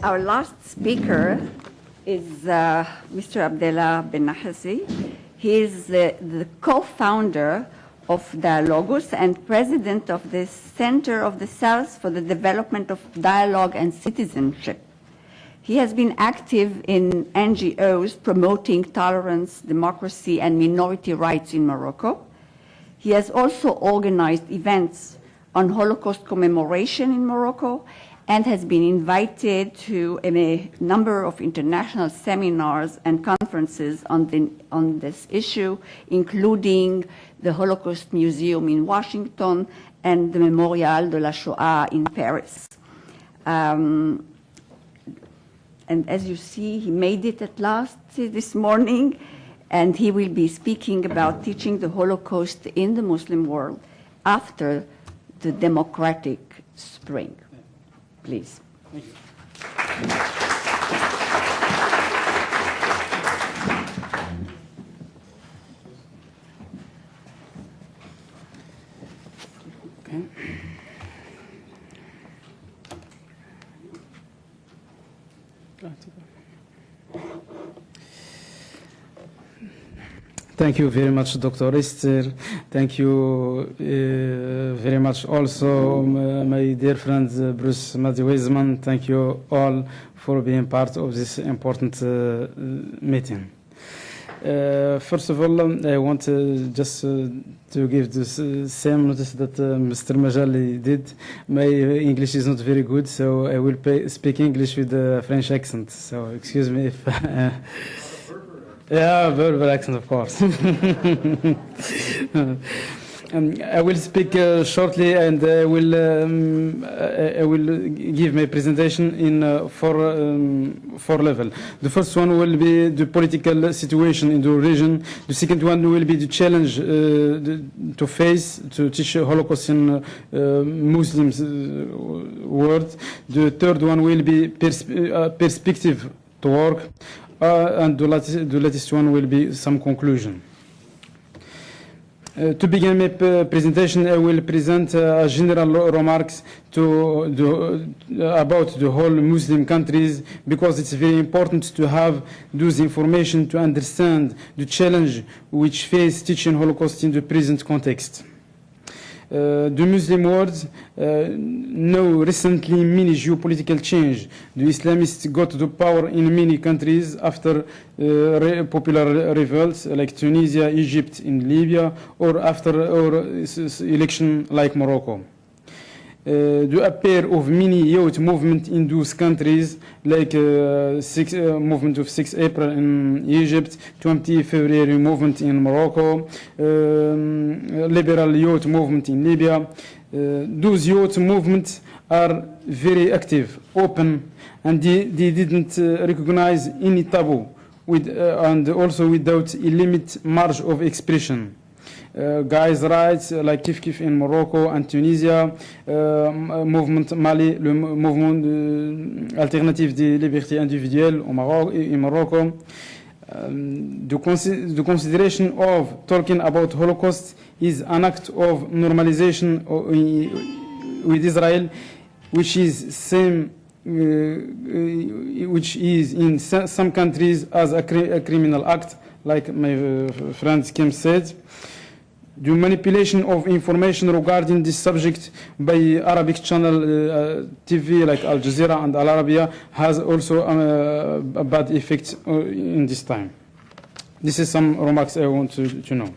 Our last speaker is Mr. Abdellah Bennahazi. He is the co-founder of Dialogus and president of the Center of the South for the Development of Dialogue and Citizenship. He has been active in NGOs promoting tolerance, democracy, and minority rights in Morocco. He has also organized events on Holocaust commemoration in Morocco and has been invited to a number of international seminars and conferences on this issue, including the Holocaust Museum in Washington and the Memorial de la Shoah in Paris. And as you see, he made it at last this morning, and he will be speaking about teaching the Holocaust in the Muslim world after the democratic spring. Please. Thank you. Okay. Thank you very much, Dr. Esther. Thank you very much also, my dear friend Bruce Madi-Weizmann. Thank you all for being part of this important meeting. First of all, I want just to give this same notice that Mr. Majali did. My English is not very good, so I will speak English with a French accent. So excuse me if... Yeah, Berber accent, of course. I will speak shortly, and I will give my presentation in four levels. The first one will be the political situation in the region. The second one will be the challenge to face to teach Holocaust in Muslims world. The third one will be perspective to work. And the latest one will be some conclusion. To begin my presentation, I will present general remarks about the whole Muslim countries, because it's very important to have those information to understand the challenge which face teaching Holocaust in the present context. The Muslim world know recently many geopolitical change. The Islamists got to power in many countries after popular revolts like Tunisia, Egypt, in Libya, or after election like Morocco. The appear of many youth movement in those countries, like movement of 6 April in Egypt, 20 February movement in Morocco, liberal youth movement in Libya. Those youth movements are very active, open, and they didn't recognize any taboo, and also without a limit margin of expression. Guys' rights like Kif Kif in Morocco and Tunisia, mouvement Mali, le mouvement alternative des libertés individuelles in Morocco. The consideration of talking about Holocaust is an act of normalization with Israel, which is in some countries as a criminal act, like my friend Kim said. The manipulation of information regarding this subject by Arabic channel TV like Al Jazeera and Al Arabiya has also a bad effect in this time. This is some remarks I want to know.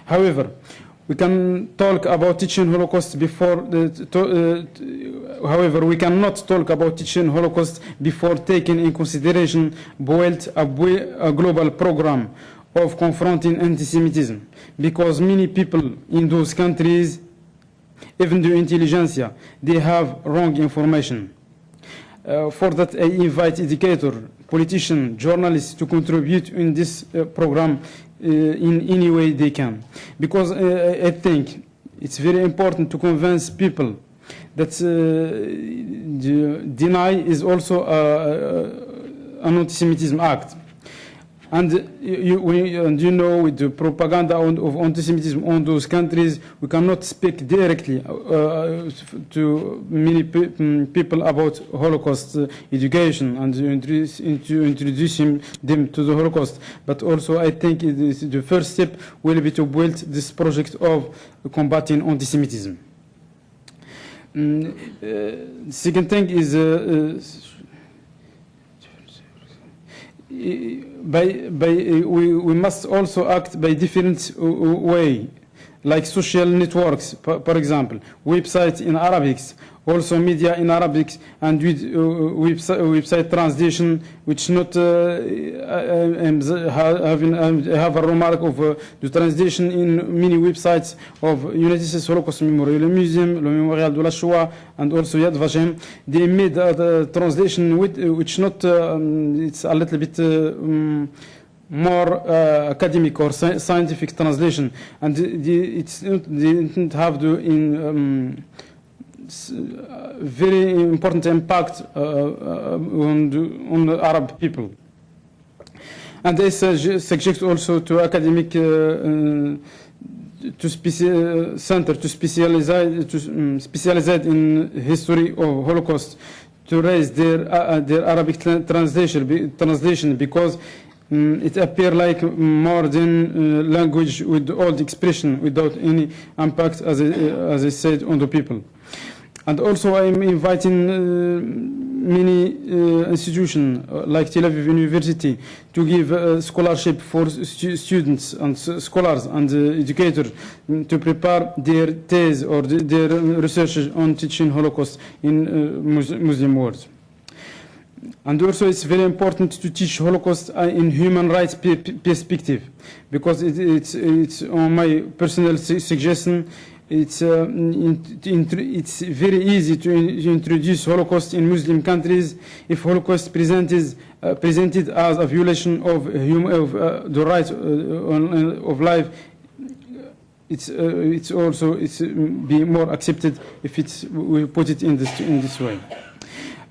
However, we can talk about teaching Holocaust before. However, we cannot talk about teaching Holocaust before taking in consideration built a global program of confronting anti-Semitism, because many people in those countries, even the intelligentsia, they have wrong information. For that, I invite educators, politicians, journalists to contribute in this program in any way they can, because I think it's very important to convince people that deny is also an anti-Semitism act. And you know, with the propaganda of anti-Semitism on those countries, we cannot speak directly to many people about Holocaust education and introducing them to the Holocaust. But also, I think the first step will be to build this project of combating anti-Semitism. Second thing is we must also act by different way, like social networks, for example, websites in Arabic, also media in Arabic, and with website translation, which not have a remark of the translation in many websites of United States Holocaust Memorial Museum, Le Mémorial de la Shoah, and also Yad Vashem. They made a translation which not it's a little bit more academic or scientific translation, and they didn't have the very important impact on the Arab people. And they suggest also to academic center to specialize in history of Holocaust, to raise their Arabic translation because it appears like modern language with old expression without any impact, as I said, on the people. And also I'm inviting many institutions like Tel Aviv University to give scholarship for students and scholars and educators to prepare their these or their research on teaching Holocaust in Muslim world. And also it's very important to teach Holocaust in human rights perspective, because it's on my personal suggestion. It's very easy to introduce Holocaust in Muslim countries if Holocaust presented as a violation of the right of life. It's also be more accepted if we put it in this way.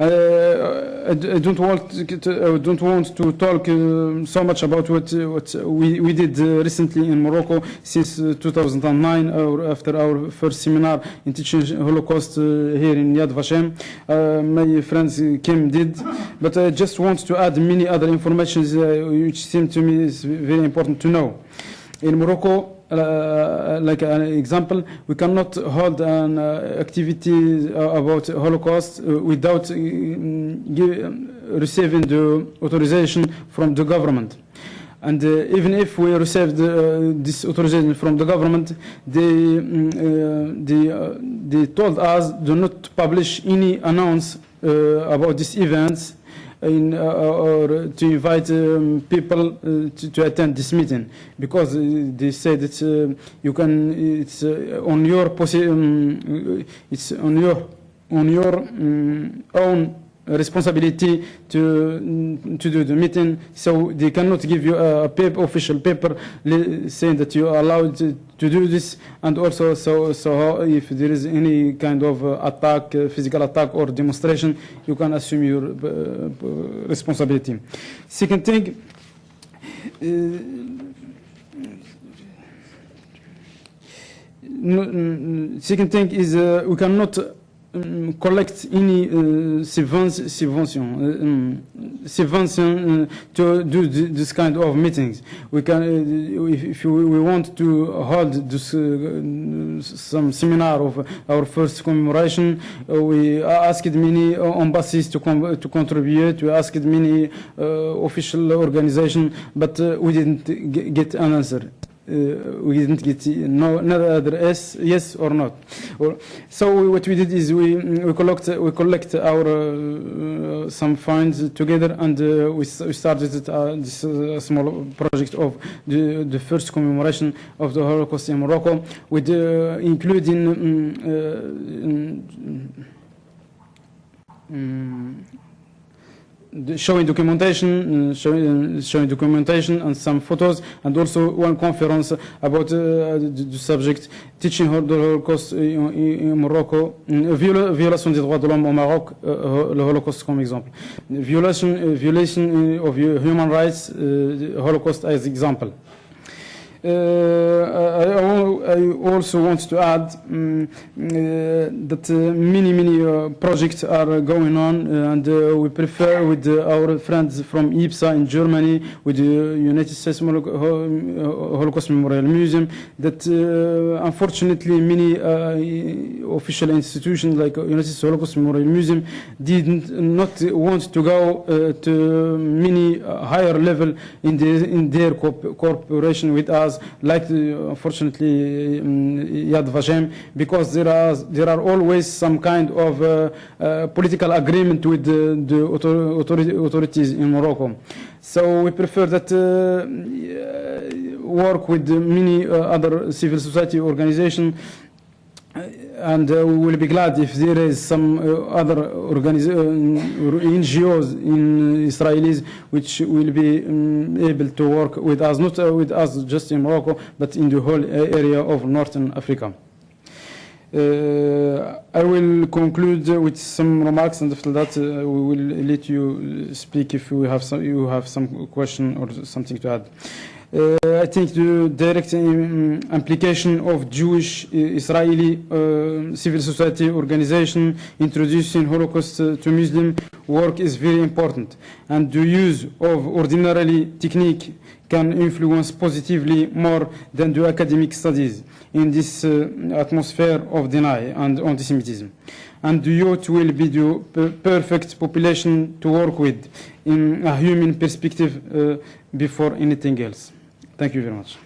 I don't want to talk so much about what we did recently in Morocco since 2009, or after our first seminar in teaching Holocaust here in Yad Vashem. My friends Kim did, but I just want to add many other information which seem to me is very important to know. In Morocco, like an example, we cannot hold an activity about Holocaust without receiving the authorization from the government. And even if we received this authorization from the government, they told us do not publish any announce about these events or to invite people to attend this meeting, because they say that you can. It's on your it's on your own responsibility to do the meeting. So they cannot give you a official paper saying that you are allowed to do this. And also, so if there is any kind of attack, physical attack or demonstration, you can assume your responsibility. Second thing. Second thing is we cannot collect any subvention to do this kind of meetings. We can, if we want to hold this, some seminar of our first commemoration, we asked many embassies to contribute. We asked many official organizations, but we didn't get an answer. We didn't get neither yes or not. So what we did is we collect our some funds together, and we started this small project of the first commemoration of the Holocaust in Morocco, with including showing documentation, showing documentation and some photos, and also one conference about the subject, teaching the Holocaust in Morocco, violation des droits de l'homme au Maroc, le Holocaust comme exemple, violation of human rights, Holocaust as example. I also want to add that many projects are going on, and we prefer with our friends from IPSA in Germany, with the United States Holocaust Memorial Museum, that unfortunately many official institutions like United States Holocaust Memorial Museum did not want to go to many higher level in their cooperation with us, like unfortunately Yad Vashem, because there are always some kind of political agreement with the authorities in Morocco. So we prefer that work with many other civil society organizations. And we will be glad if there is some other NGOs in Israelis which will be able to work with us, not with us just in Morocco, but in the whole area of Northern Africa. I will conclude with some remarks, and after that we will let you speak if you have some question or something to add. I think the direct implication of Jewish Israeli civil society organization introducing Holocaust to Muslim work is very important, and the use of ordinary technique can influence positively more than the academic studies in this atmosphere of denial and anti-Semitism. And the youth will be the perfect population to work with in a human perspective before anything else. Thank you very much.